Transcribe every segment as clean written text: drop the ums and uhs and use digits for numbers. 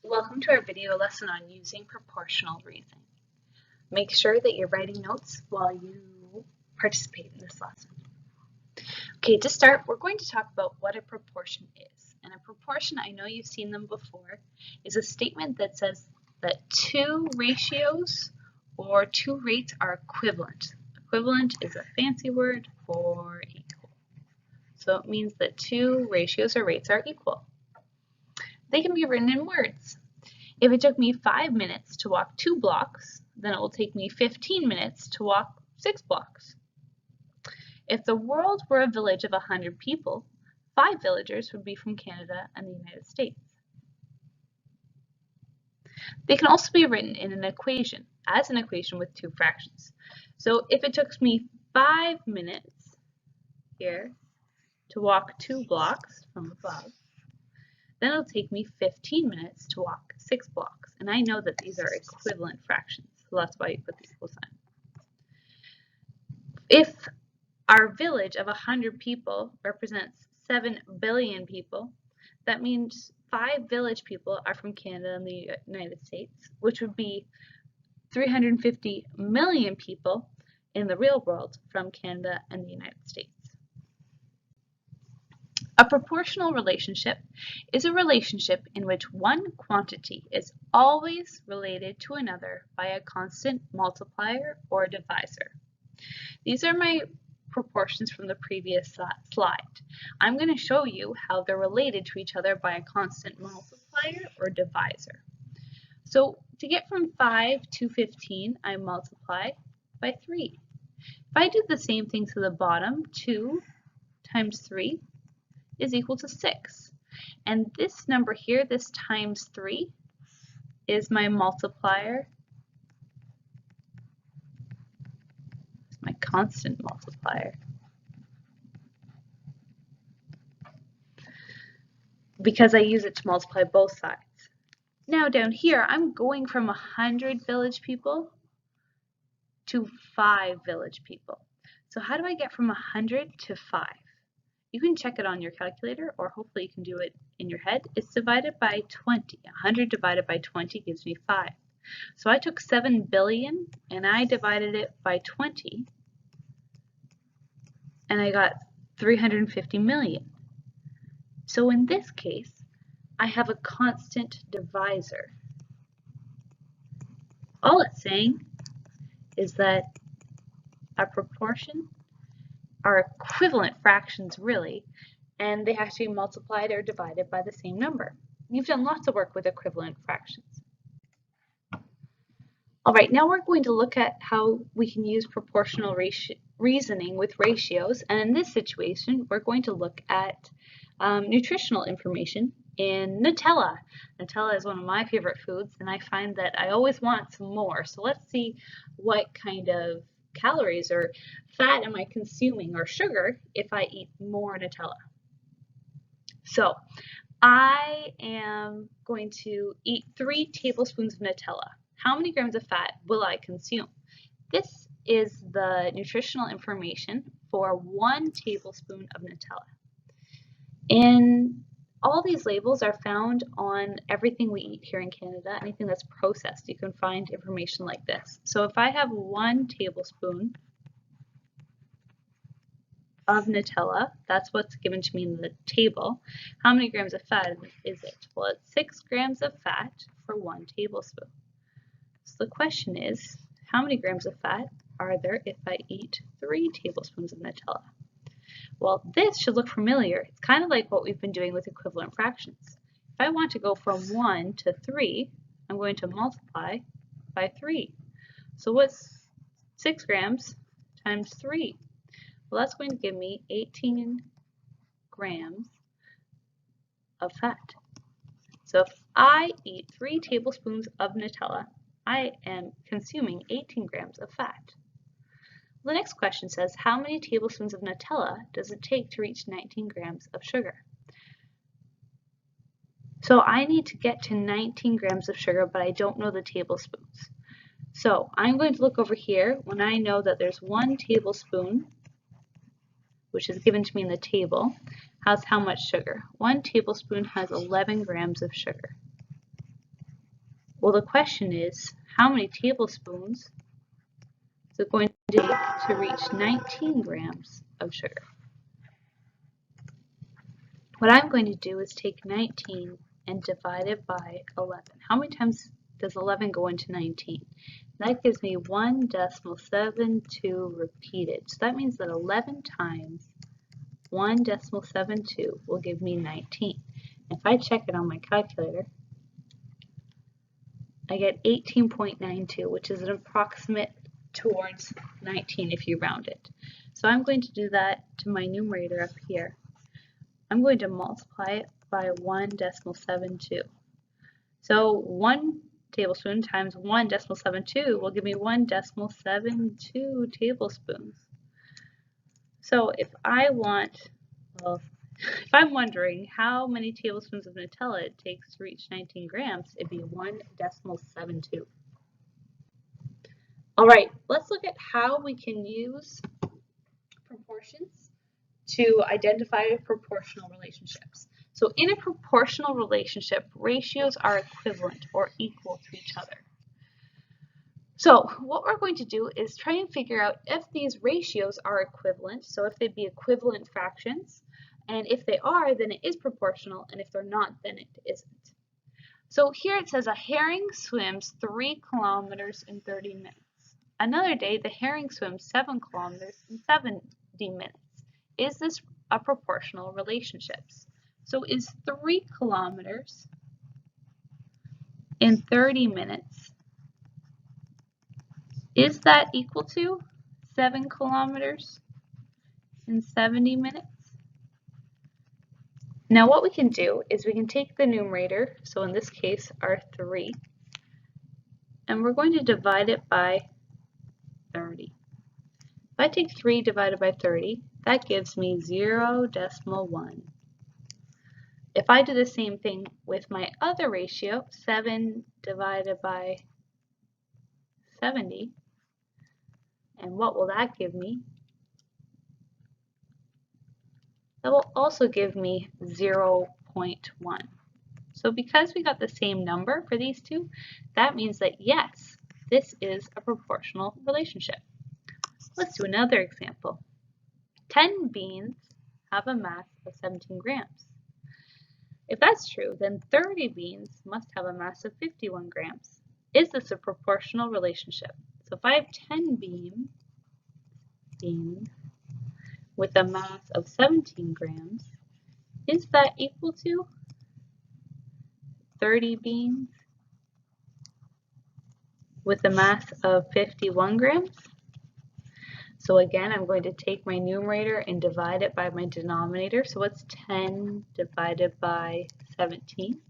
Welcome to our video lesson on using proportional reasoning. Make sure that you're writing notes while you participate in this lesson. Okay, to start, we're going to talk about what a proportion is. And a proportion, I know you've seen them before, is a statement that says that two ratios or two rates are equivalent. Equivalent is a fancy word for equal. So it means that two ratios or rates are equal. They can be written in words. If it took me 5 minutes to walk 2 blocks, then it will take me 15 minutes to walk 6 blocks. If the world were a village of 100 people, 5 villagers would be from Canada and the United States. They can also be written in an equation, as an equation with two fractions. So if it took me 5 minutes here to walk 2 blocks from above, then it'll take me 15 minutes to walk 6 blocks. And I know that these are equivalent fractions, so that's why you put the equal sign. If our village of 100 people represents 7 billion people, that means 5 village people are from Canada and the United States, which would be 350 million people in the real world from Canada and the United States. A proportional relationship is a relationship in which one quantity is always related to another by a constant multiplier or divisor. These are my proportions from the previous slide. I'm going to show you how they're related to each other by a constant multiplier or divisor. So to get from 5 to 15, I multiply by 3. If I do the same thing to the bottom, 2 times 3 is equal to 6. And this number here, this times 3, is my multiplier, it's my constant multiplier. Because I use it to multiply both sides. Now down here, I'm going from 100 village people to 5 village people. So how do I get from 100 to 5? You can check it on your calculator, or hopefully you can do it in your head. It's divided by 20. 100 divided by 20 gives me 5. So I took 7 billion and I divided it by 20, and I got 350 million. So in this case, I have a constant divisor. All it's saying is that a proportion are equivalent fractions, really, and they have to be multiplied or divided by the same number. You've done lots of work with equivalent fractions. All right, now we're going to look at how we can use proportional reasoning with ratios, and in this situation, we're going to look at nutritional information in Nutella. Nutella is one of my favorite foods, and I find that I always want some more. So let's see what kind of calories or fat am I consuming, or sugar, if I eat more Nutella. So I am going to eat 3 tablespoons of Nutella. How many grams of fat will I consume? This is the nutritional information for 1 tablespoon of Nutella. And all these labels are found on everything we eat here in Canada, anything that's processed. You can find information like this. So if I have 1 tablespoon of Nutella, that's what's given to me in the table. How many grams of fat is it? Well, it's 6 grams of fat for 1 tablespoon. So the question is, how many grams of fat are there if I eat 3 tablespoons of Nutella? Well, this should look familiar. It's kind of like what we've been doing with equivalent fractions. If I want to go from 1 to 3, I'm going to multiply by 3. So what's 6 grams times 3? Well, that's going to give me 18 grams of fat. So if I eat 3 tablespoons of Nutella, I am consuming 18 grams of fat. The next question says, how many tablespoons of Nutella does it take to reach 19 grams of sugar? So I need to get to 19 grams of sugar, but I don't know the tablespoons. So I'm going to look over here when I know that there's 1 tablespoon, which is given to me in the table, has how much sugar? 1 tablespoon has 11 grams of sugar. Well, the question is, how many tablespoons is it going to take to reach 19 grams of sugar? What I'm going to do is take 19 and divide it by 11. How many times does 11 go into 19? That gives me 1.72 repeated. So that means that 11 times 1.72 will give me 19. If I check it on my calculator, I get 18.92, which is an approximate towards 19 if you round it. So I'm going to do that to my numerator up here. I'm going to multiply it by 1.72. So 1 tablespoon times 1.72 will give me 1.72 tablespoons. So if I'm wondering how many tablespoons of Nutella it takes to reach 19 grams, it'd be 1.72. All right, let's look at how we can use proportions to identify proportional relationships. So in a proportional relationship, ratios are equivalent or equal to each other. So what we're going to do is try and figure out if these ratios are equivalent, so if they'd be equivalent fractions, and if they are, then it is proportional, and if they're not, then it isn't. So here it says a herring swims 3 kilometers in 30 minutes. Another day, the herring swims 7 kilometers in 70 minutes. Is this a proportional relationship? So is 3 kilometers in 30 minutes, is that equal to 7 kilometers in 70 minutes? Now what we can do is we can take the numerator, so in this case our 3, and we're going to divide it by 30. If I take 3 divided by 30, that gives me 0.1. If I do the same thing with my other ratio, 7 divided by 70, and what will that give me? That will also give me 0.1. So because we got the same number for these two, that means that yes, this is a proportional relationship. Let's do another example. 10 beans have a mass of 17 grams. If that's true, then 30 beans must have a mass of 51 grams. Is this a proportional relationship? So if I have 10 beans with a mass of 17 grams, is that equal to 30 beans with a mass of 51 grams? So again, I'm going to take my numerator and divide it by my denominator. So what's 10 divided by 17?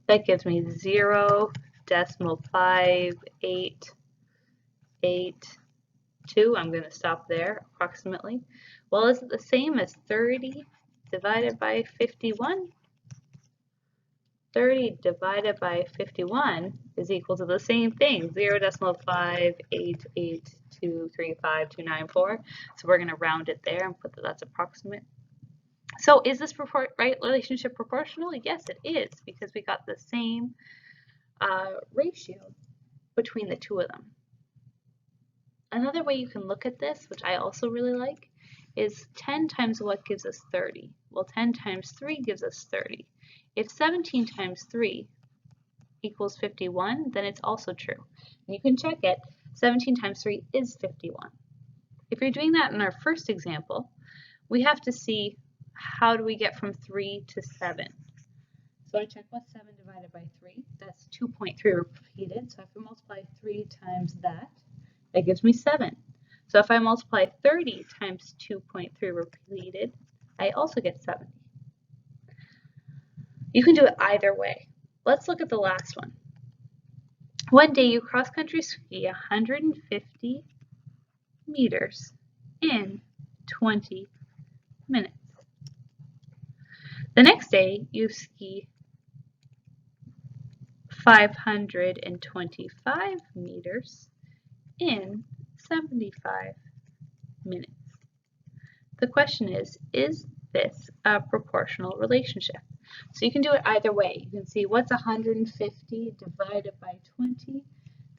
That gives me 0.58882. I'm going to stop there approximately. Well, is it the same as 30 divided by 51? 30 divided by 51 is equal to the same thing, 0.588235294. So we're going to round it there and put that that's approximate. So is this relationship proportional? Yes, it is, because we got the same ratio between the two of them. Another way you can look at this, which I also really like, is 10 times what gives us 30? Well, 10 times 3 gives us 30. If 17 times 3 equals 51, then it's also true. And you can check it. 17 times 3 is 51. If you're doing that in our first example, we have to see how do we get from 3 to 7. So I check what's 7 divided by 3. That's 2.3 repeated. So if I multiply 3 times that, that gives me 7. So if I multiply 30 times 2.3 repeated, I also get 70. You can do it either way. Let's look at the last one. One day you cross-country ski 150 meters in 20 minutes. The next day you ski 525 meters in 75 minutes. The question is this a proportional relationship? So you can do it either way. You can see what's 150 divided by 20.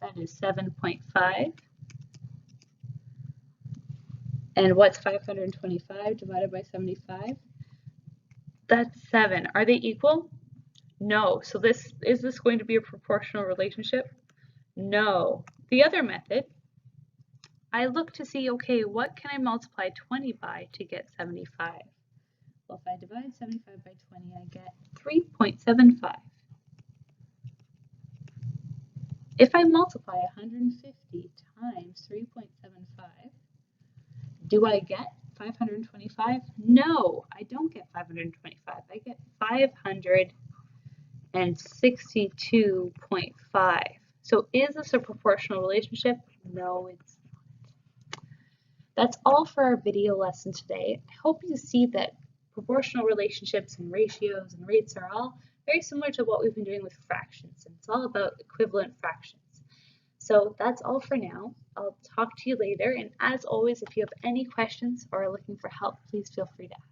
That is 7.5. And what's 525 divided by 75? That's 7. Are they equal? No. So is this going to be a proportional relationship? No. The other method, I look to see, okay, what can I multiply 20 by to get 75? Well, if I divide 75 by 20, I get 3.75. If I multiply 150 times 3.75, do I get 525? No, I don't get 525. I get 562.5. So is this a proportional relationship? No, it's not. That's all for our video lesson today. I hope you see that proportional relationships and ratios and rates are all very similar to what we've been doing with fractions. And it's all about equivalent fractions. So that's all for now. I'll talk to you later. And as always, if you have any questions or are looking for help, please feel free to ask.